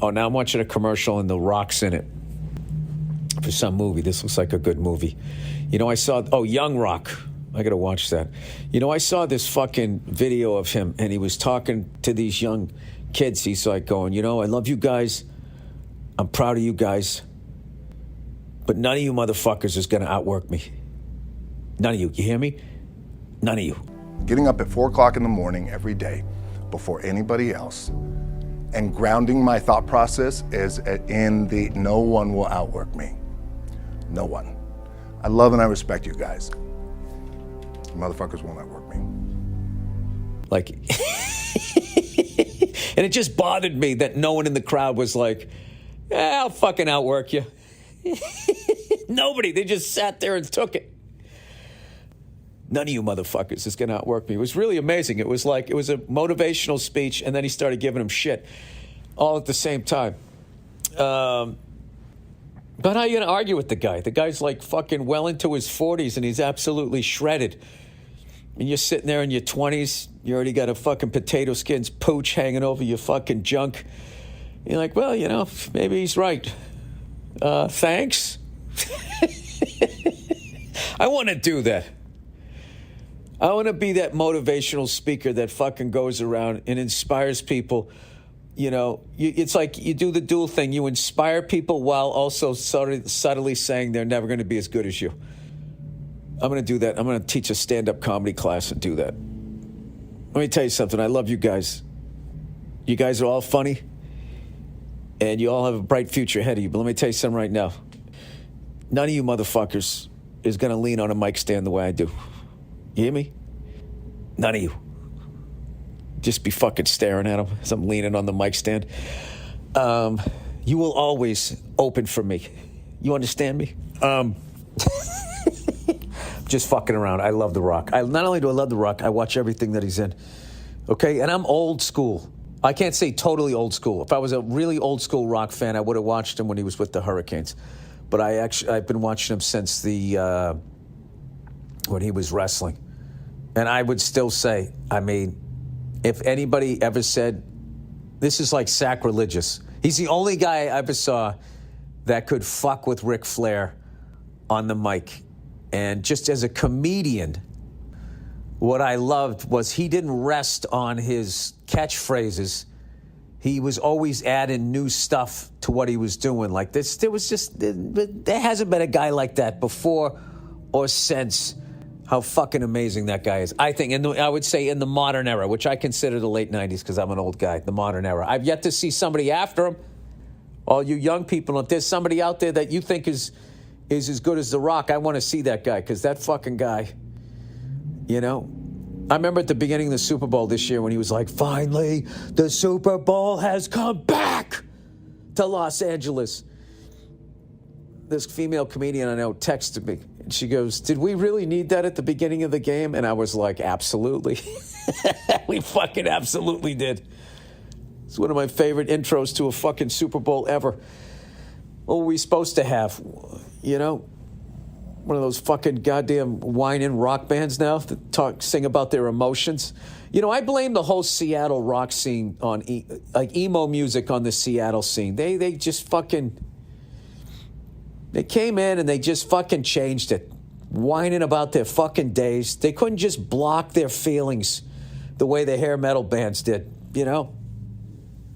Oh, now I'm watching a commercial and The Rock's in it for some movie. This looks like a good movie. You know, I saw, Young Rock. I got to watch that. You know, I saw this fucking video of him, and he was talking to these young kids. He's like going, you know, I love you guys. I'm proud of you guys. But none of you motherfuckers is going to outwork me. None of you. You hear me? None of you. Getting up at 4 o'clock in the morning every day before anybody else and grounding my thought process is in the no one will outwork me. No one. I love and I respect you guys. You motherfuckers won't outwork me. Like, and it just bothered me that no one in the crowd was like, yeah, I'll fucking outwork you. Nobody. They just sat there and took it. None of you motherfuckers is going to outwork me. It was really amazing. It was a motivational speech, and then he started giving him shit all at the same time. But how are you going to argue with the guy? The guy's like fucking well into his 40s, and he's absolutely shredded. And you're sitting there in your 20s. You already got a fucking potato skins pooch hanging over your fucking junk. You're like, well, you know, maybe he's right. Thanks. I want to do that. I want to be that motivational speaker that fucking goes around and inspires people. You know, it's like you do the dual thing. You inspire people while also subtly saying they're never going to be as good as you. I'm going to do that. I'm going to teach a stand-up comedy class and do that. Let me tell you something. I love you guys. You guys are all funny. And you all have a bright future ahead of you. But let me tell you something right now. None of you motherfuckers is going to lean on a mic stand the way I do. You hear me? None of you. Just be fucking staring at him as I'm leaning on the mic stand. You will always open for me. You understand me? Just fucking around. I love The Rock. Not only do I love The Rock, I watch everything that he's in. Okay? And I'm old school. I can't say totally old school. If I was a really old school rock fan, I would have watched him when he was with the Hurricanes. But I've been watching him since when he was wrestling. And I would still say, I mean, if anybody ever said, this is like sacrilegious. He's the only guy I ever saw that could fuck with Ric Flair on the mic. And just as a comedian, what I loved was he didn't rest on his catchphrases. He was always adding new stuff to what he was doing. Like this, there hasn't been a guy like that before or since. How fucking amazing that guy is. I think, I would say in the modern era, which I consider the late 90s because I'm an old guy, the modern era. I've yet to see somebody after him. All you young people, if there's somebody out there that you think is as good as The Rock, I want to see that guy because that fucking guy, you know. I remember at the beginning of the Super Bowl this year when he was like, finally, the Super Bowl has come back to Los Angeles. This female comedian I know texted me. And she goes, did we really need that at the beginning of the game? And I was like, absolutely. We fucking absolutely did. It's one of my favorite intros to a fucking Super Bowl ever. What were we supposed to have? You know? One of those fucking goddamn whining rock bands now that sing about their emotions. You know, I blame the whole Seattle rock scene on emo music on the Seattle scene. They just fucking... They came in and they just fucking changed it. Whining about their fucking days. They couldn't just block their feelings the way the hair metal bands did, you know?